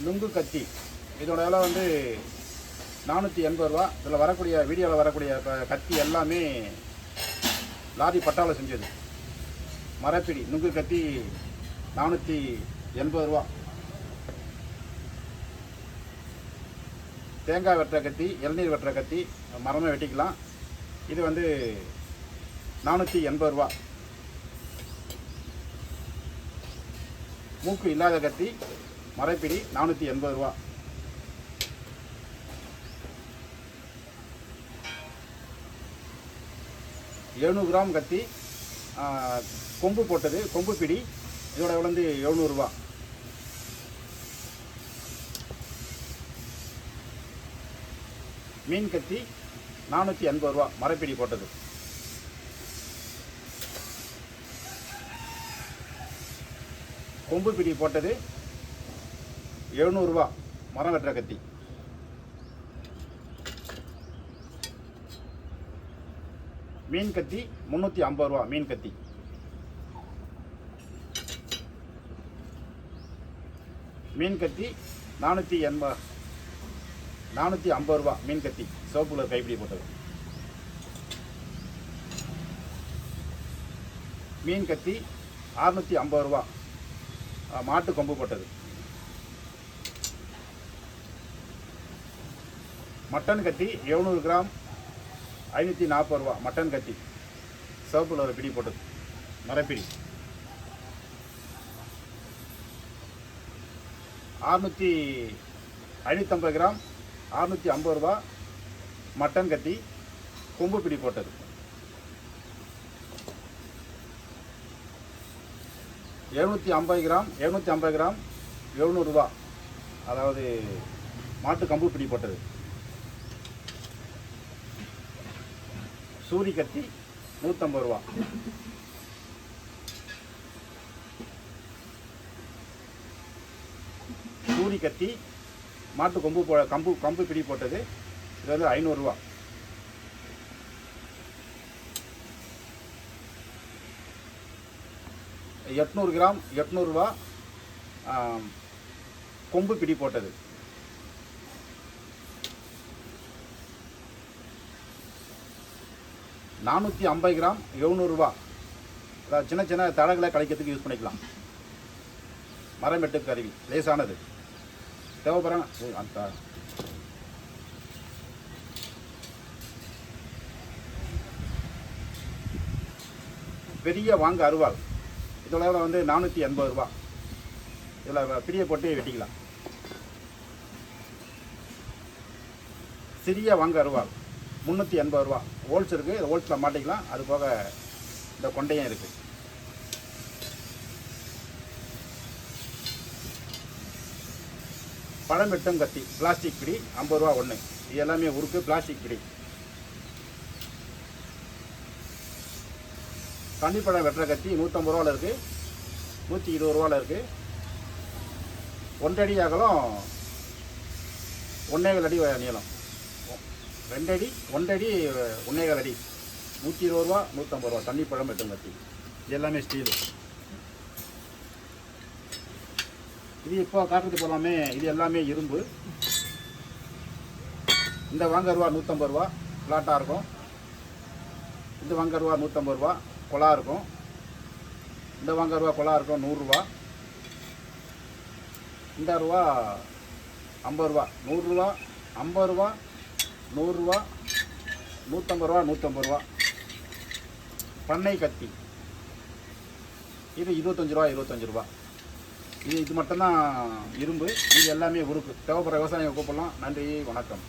நுங்கு கத்தி. இதோட விலை வந்து 480 ரூபா. இதில் வரக்கூடிய வீடியோவில் வரக்கூடிய கத்தி எல்லாமே லாரி பட்டாவில் செஞ்சது. மரப்பிடி நுங்கு கத்தி 480 ரூபா. தேங்காய் வெட்டுற கத்தி, இளநீர் வெட்டுற கத்தி, மரமே வெட்டிக்கலாம். இது வந்து 480 ரூபா. மூக்கு இல்லாத கத்தி மரப்பிடி 480 ரூபா. கிராம் கத்தி, கொம்பு போட்டது, கொம்பு பிடி. இதோட விலை வந்து 700 ரூபா. மீன் கத்தி 480 ரூபா, மரப்பிடி போட்டது. கொம்பு பிடி போட்டது 700 ரூபா, மரம் வெட்டுற கத்தி. மீன் கத்தி 350 ரூபா, மீன் கத்தி. மீன் கத்தி 450 ரூபா, மீன் கத்தி, சிவப்பு கலர் கைப்பிடி போட்டது. மீன் கத்தி 650 ரூபா, மாட்டு கொம்பு போட்டது. மட்டன் கத்தி 700 கிராம் 540 ரூபா, மட்டன் கத்தி, சிவப்பு கலர் பிடி போட்டது, மரப்பிடி. 550 கிராம் 650 ரூபா, மட்டன் கத்தி, கொம்பு பிடி போட்டது. 750 கிராம் 700 ரூபா, அதாவது மாட்டு கம்பு பிடி போட்டது. சூரி கத்தி 150 ரூபா. சூரி கத்தி, மாட்டு கம்பு பிடி போட்டது. இது வந்து 500 ரூபா. கிராம் 800 ரூபா, கொம்பு பிடி போட்டது. 450 கிராம் 700 ரூபா. அதாவது சின்ன சின்ன தடங்களை கழிக்கிறதுக்கு யூஸ் பண்ணிக்கலாம். மரம் வெட்டு கருவி, லேசானது. தேவைப்படுறாங்க அந்த பெரிய வாங்க அருவாள். இதோட வந்து 480 ரூபா. இதில் பிடியை போட்டு வெட்டிக்கலாம். சிறிய வாங்க அருவாள் 380 ரூபா. ஹோல்ஸ் இருக்குது, இதை ஹோல்ஸில் மாட்டிக்கலாம். அது போக இந்த கொண்டையும் இருக்குது. பழம் வெட்டும் கத்தி, பிளாஸ்டிக் பிடி 50 ரூபா ஒன்று. இது எல்லாமே உருக்கு, பிளாஸ்டிக் பிடி. தண்ணிப்பழம் வெட்டுற கத்தி 150 ரூபாவில் இருக்குது, 120 ரூபாவில் இருக்குது. 1 அடி அகலம், 1.25 அடி நீளம். 2 அடி 1 அடி 1.25 அடி. 120 ரூபா, 150 ரூபா. தண்ணிப்பழம் வெட்டும் கத்தி. இது எல்லாமே ஸ்டீலு. இது இப்போ காட்டுறது போலாமே, இது எல்லாமே இரும்பு. இந்த வாங்க ரூபா 150 ரூபா, ஃப்ளாட்டாக இருக்கும். இந்த வாங்க ரூபா 150 ரூபா, கொலா இருக்கும். இந்த வாங்க ரூபா கொலா இருக்கும் 100 ரூபா. இந்த ரூபா 50 ரூபா, 100 ரூபா, 50 ரூபா, 100 ரூபா, 150 ரூபா, 150 ரூபா. பண்ணை கத்தி இது 25 ரூபா, 25 ரூபா. இது மட்டும்தான் இரும்பு. இது எல்லாமே உருக்கு. தேவைப்படுற விவசாயிகள் கூப்பிடலாம். நன்றி, வணக்கம்.